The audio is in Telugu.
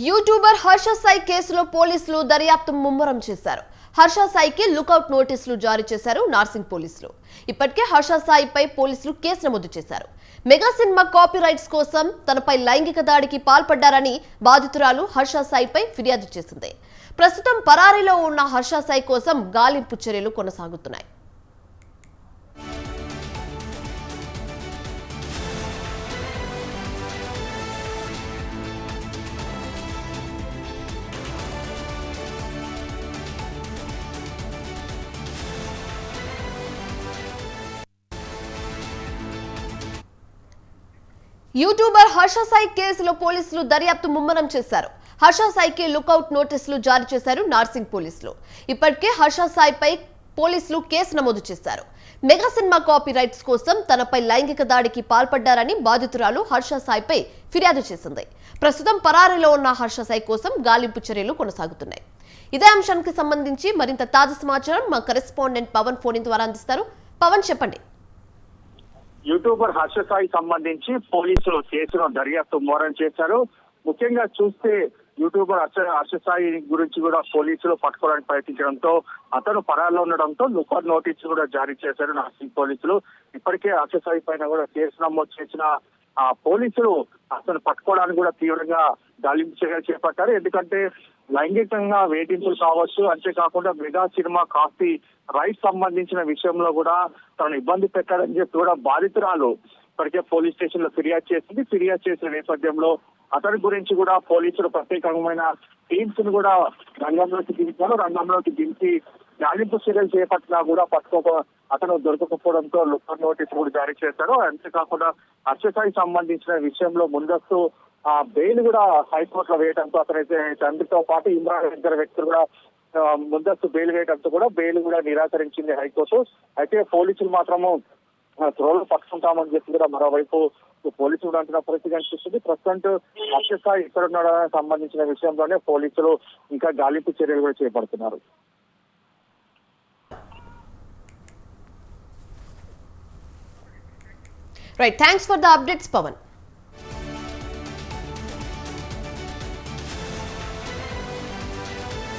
యూట్యూబర్ హర్ష సాయి కేసులో పోలీసులు దర్యాప్తు ముమ్మరం చేశారు. హర్ష సాయికి లుకౌట్ నోటీసులు జారీ చేశారు నార్సింగ్ పోలీసులు. ఇప్పటికే హర్ష సాయిపై పోలీసులు కేసు నమోదు చేశారు. మెగా సినిమా కాపీరైట్స్ కోసం తనపై లైంగిక దాడికి పాల్పడ్డారని బాధితురాలు హర్ష సాయిపై ఫిర్యాదు చేసింది. ప్రస్తుతం పరారీలో ఉన్న హర్ష సాయి కోసం గాలింపు చర్యలు కొనసాగుతున్నాయి. యూట్యూబర్ హర్ష సాయి కేసులో పోలీసులు దర్యాప్తు ముమ్మరం చేశారు. హర్ష సాయికి లుకౌట్ నోటీసులు జారీ చేశారు నార్సింగ్ పోలీసులు. ఇప్పటికే హర్ష సాయిపై పోలీసులు కేసు నమోదు చేశారు. మెగా సినిమా కాపీ రైట్స్ కోసం తనపై లైంగిక దాడికి పాల్పడ్డారని బాధితురాలు హర్ష సాయిపై ఫిర్యాదు చేసింది. ప్రస్తుతం పరారీలో ఉన్న హర్ష సాయి కోసం గాలింపు చర్యలు కొనసాగుతున్నాయి. ఇదే అంశానికి సంబంధించి మరింత తాజా సమాచారం మా కరెస్పాండెంట్ పవన్ ఫోన్ ద్వారా అందిస్తారు. పవన్, చెప్పండి. యూట్యూబర్ హర్ష సాయి సంబంధించి పోలీసులు కేసును దర్యాప్తు మోరం చేశారు. ముఖ్యంగా చూస్తే యూట్యూబర్ హర్ష సాయి గురించి కూడా పోలీసులు పట్టుకోవడానికి ప్రయత్నించడంతో అతను పరాల్లో ఉండడంతో లుకౌట్ నోటీసులు కూడా జారీ చేశారు నార్సింగ్ పోలీసులు. ఇప్పటికే హర్ష సాయి పైన కూడా కేసు నమోదు చేసిన పోలీసులు అతను పట్టుకోవడానికి కూడా తీవ్రంగా గాలింపు చర్యలు చేపట్టారు. ఎందుకంటే లైంగికంగా వేధింపులు కావచ్చు, అంతేకాకుండా మెగా సినిమా కాపీ రైట్స్ సంబంధించిన విషయంలో కూడా తనను ఇబ్బంది పెట్టారని చెప్పి కూడా బాధితురాలు ఇప్పటికే పోలీస్ స్టేషన్ లో ఫిర్యాదు చేసింది. ఫిర్యాదు చేసిన నేపథ్యంలో అతని గురించి కూడా పోలీసులు ప్రత్యేకమైన టీమ్స్ ను కూడా రంగంలోకి దించారు. రంగంలోకి దించి గాలింపు చర్యలు చేపట్టినా కూడా అతను దొరకకపోవడంతో లుకౌట్ నోటీసు కూడా జారీ చేశారు. అంతేకాకుండా హర్ష సాయి సంబంధించిన విషయంలో ముందస్తు బెయిల్ కూడా హైకోర్టులో వేయడంతో అతనైతే తండ్రితో పాటు ఇమ్రాన్ ఇద్దరు వ్యక్తులు కూడా ముందస్తు బెయిల్ వేయడంతో కూడా బెయిల్ కూడా నిరాకరించింది హైకోర్టు. అయితే పోలీసులు మాత్రము త్వరలో పట్టుకుంటామని చెప్పి కూడా మరోవైపు పోలీసులు అంటున్న పరిస్థితి కనిపిస్తుంది. ప్రస్తుతం హర్ష సాయి ఎక్కడున్నాడని సంబంధించిన విషయంలోనే పోలీసులు ఇంకా గాలింపు చర్యలు కూడా చేపడుతున్నారు. Right, thanks for the updates Pawan.